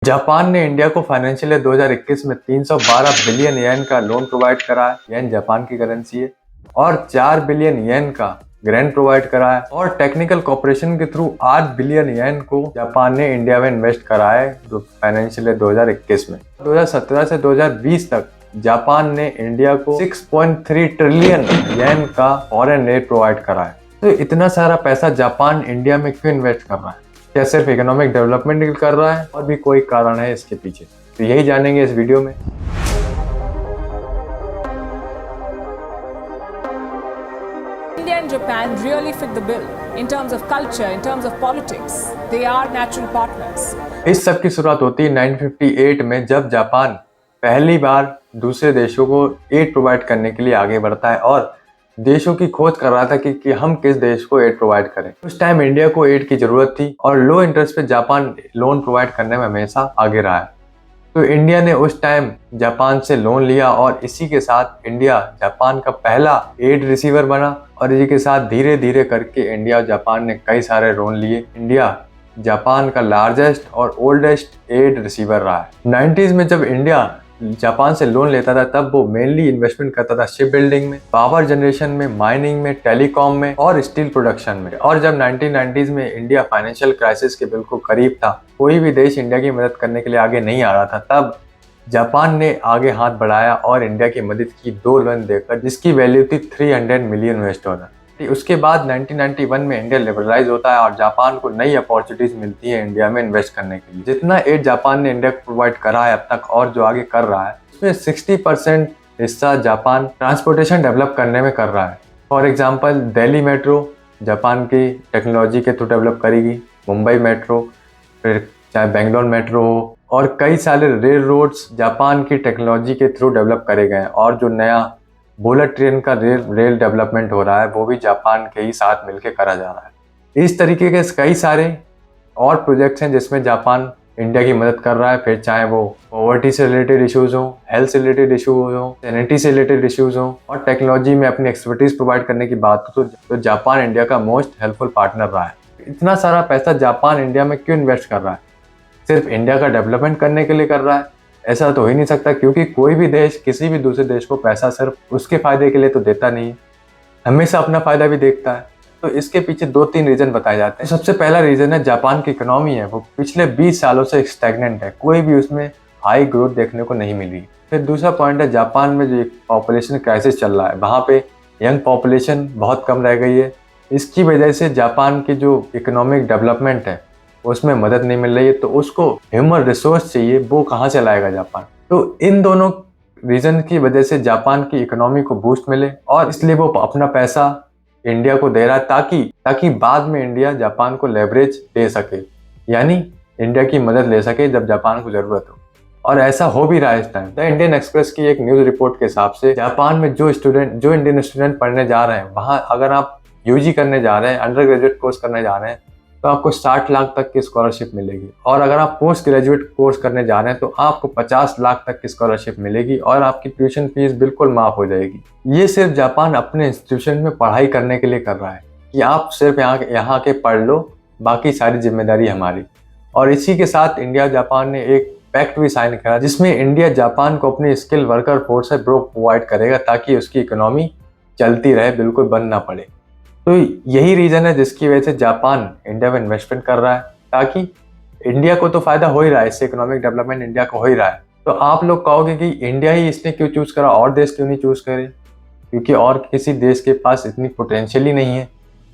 Japan ने India को financial year 2021 में 312 बिलियन येन का लोन प्रोवाइड करा है। येन जापान की करेंसी है। और 4 बिलियन येन का ग्रांट प्रोवाइड करा है। और टेक्निकल कॉर्पोरेशन के थ्रू 8 बिलियन येन को जापान ने इंडिया में इन्वेस्ट करा है फाइनेंशियल ईयर 2021 में। 2017 से 2020 तक जापान ने इंडिया को 6.3 ट्रिलियन येन का फॉरेन एड प्रोवाइड करा है। तो इतना सारा पैसा जापान इंडिया में क्यों इन्वेस्ट कर रहा है? क्या सिर्फ इकोनॉमिक डेवलपमेंट के कर रहा है और भी कोई कारण है इसके पीछे? तो यही जानेंगे इस वीडियो में। India and Japan really fit the bill in terms of culture, in terms of politics. They are natural partners. इस सब की शुरुआत होती है 1958 में, जब जापान पहली बार दूसरे देशों को एड प्रोवाइड करने के लिए आगे बढ़ता है और देशों की खोज कर रहा था कि हम किस देश को एड प्रोवाइड करें। उस टाइम इंडिया को एड की जरूरत थी और लो इंटरेस्ट पे जापान लोन प्रोवाइड करने में हमेशा आगे रहा है। तो इंडिया ने उस टाइम जापान से लोन लिया और इसी के साथ इंडिया जापान का पहला एड रिसीवर बना। और इसी के साथ धीरे धीरे करके इंडिया और जापान ने कई सारे लोन लिए। इंडिया जापान का लार्जेस्ट और ओल्डेस्ट एड रिसीवर रहा है। 90s में जब इंडिया जापान से लोन लेता था तब वो मेनली इन्वेस्टमेंट करता था शिप बिल्डिंग में, पावर जनरेशन में, माइनिंग में, टेलीकॉम में और स्टील प्रोडक्शन में। और जब 1990s में इंडिया फाइनेंशियल क्राइसिस के बिल्कुल करीब था, कोई भी देश इंडिया की मदद करने के लिए आगे नहीं आ रहा था, तब जापान ने आगे हाथ बढ़ाया और इंडिया की मदद की 2 लोन देकर, जिसकी वैल्यू थी $300 मिलियन। उसके बाद 1991 में इंडिया लिबरलाइज होता है और जापान को नई अपॉर्चुनिटीज मिलती है इंडिया में इन्वेस्ट करने के लिए। जितना एड जापान ने इंडिया को प्रोवाइड करा है अब तक और जो आगे कर रहा है, उसमें 60% हिस्सा जापान ट्रांसपोर्टेशन डेवलप करने में कर रहा है। For example Delhi metro Japan की टेक्नोलॉजी के थ्रू डेवलप करेगी, मुंबई मेट्रो, फिर चाहे बेंगलोर मेट्रो हो, और कई सारे रेल रोड्स जापान की टेक्नोलॉजी के थ्रू डेवलप करे गए हैं। और जो नया बुलेट ट्रेन का रेल डेवलपमेंट हो रहा है वो भी जापान के ही साथ मिलकर करा जा रहा है। इस तरीके के कई सारे और प्रोजेक्ट्स हैं जिसमें जापान इंडिया की मदद कर रहा है। फिर चाहे वो पॉवर्टी से रिलेटेड इश्यूज हो, हेल्थ से रिलेटेड इश्यूज हो, सैनिटी से रिलेटेड इश्यूज हो, और टेक्नोलॉजी में अपनी एक्सपर्टीज प्रोवाइड करने की बात हो तो जापान इंडिया का मोस्ट हेल्पफुल पार्टनर रहा है। इतना सारा पैसा जापान इंडिया में क्यों इन्वेस्ट कर रहा है? सिर्फ इंडिया का डेवलपमेंट करने के लिए कर रहा है? ऐसा तो हो ही नहीं सकता, क्योंकि कोई भी देश किसी भी दूसरे देश को पैसा सिर्फ उसके फायदे के लिए तो देता नहीं है, हमेशा अपना फायदा भी देखता है। तो इसके पीछे 2-3 रीजन बताए जाते हैं। सबसे पहला रीजन है जापान की इकोनॉमी है, वो पिछले 20 सालों से स्टैग्नेंट है, कोई भी उसमें हाई ग्रोथ देखने को नहीं मिली। फिर दूसरा पॉइंट है जापान में जो पॉपुलेशन क्राइसिस चल रहा है, वहाँ पे यंग पॉपुलेशन बहुत कम रह गई है। इसकी वजह से जापान की जो इकोनॉमिक डेवलपमेंट है उसमें मदद नहीं मिल रही है, तो उसको ह्यूमन रिसोर्स चाहिए, वो कहाँ से लाएगा जापान? तो इन दोनों रीजन की वजह से जापान की इकोनॉमी को बूस्ट मिले और इसलिए वो अपना पैसा इंडिया को दे रहा है ताकि बाद में इंडिया जापान को लेवरेज दे सके, यानी इंडिया की मदद ले सके जब जापान को जरूरत हो। और ऐसा हो भी रहा है इस टाइम। द इंडियन एक्सप्रेस की एक न्यूज रिपोर्ट के हिसाब से जापान में जो इंडियन स्टूडेंट पढ़ने जा रहे हैं, वहाँ अगर आप यूजी करने जा रहे हैं, अंडर ग्रेजुएट कोर्स करने जा रहे हैं, तो आपको 60 लाख तक की स्कॉलरशिप मिलेगी। और अगर आप पोस्ट ग्रेजुएट कोर्स करने जा रहे हैं तो आपको 50 लाख तक की स्कॉलरशिप मिलेगी और आपकी ट्यूशन फीस बिल्कुल माफ हो जाएगी। ये सिर्फ जापान अपने इंस्टीट्यूशन में पढ़ाई करने के लिए कर रहा है कि आप सिर्फ यहाँ के पढ़ लो, बाकी सारी जिम्मेदारी हमारी। और इसी के साथ इंडिया जापान ने एक पैक्ट भी साइन करा जिसमें इंडिया जापान को अपनी स्किल वर्कर फोर्स प्रोवाइड करेगा ताकि उसकी इकोनॉमी चलती रहे, बिल्कुल बंद ना पड़े। तो यही रीजन है जिसकी वजह से जापान इंडिया में इन्वेस्टमेंट कर रहा है, ताकि इंडिया को तो फायदा हो ही रहा है, इससे इकोनॉमिक डेवलपमेंट इंडिया को हो ही रहा है। तो आप लोग कहोगे कि इंडिया ही इसने क्यों चूज करा, और देश क्यों नहीं चूज करे? क्योंकि और किसी देश के पास इतनी पोटेंशियल ही नहीं है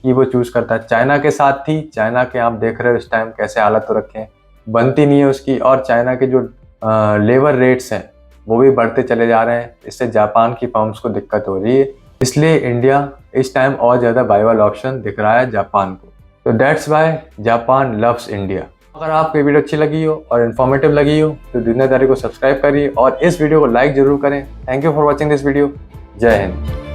कि वो चूज करता है। चाइना के साथ थी, चाइना के आप देख रहे हो इस टाइम कैसे हालत हो रखे हैं, बनती नहीं है उसकी। और चाइना के जो लेबर रेट्स हैं वो भी बढ़ते चले जा रहे हैं, इससे जापान की फर्म्स को दिक्कत हो रही है। इसलिए इंडिया इस टाइम और ज़्यादा वाइबल ऑप्शन दिख रहा है जापान को। तो that's why Japan loves India. अगर आपको वीडियो अच्छी लगी हो और इन्फॉर्मेटिव लगी हो तो दुनियादारी को सब्सक्राइब करिए और इस वीडियो को लाइक जरूर करें। Thank you for watching this video. जय हिंद।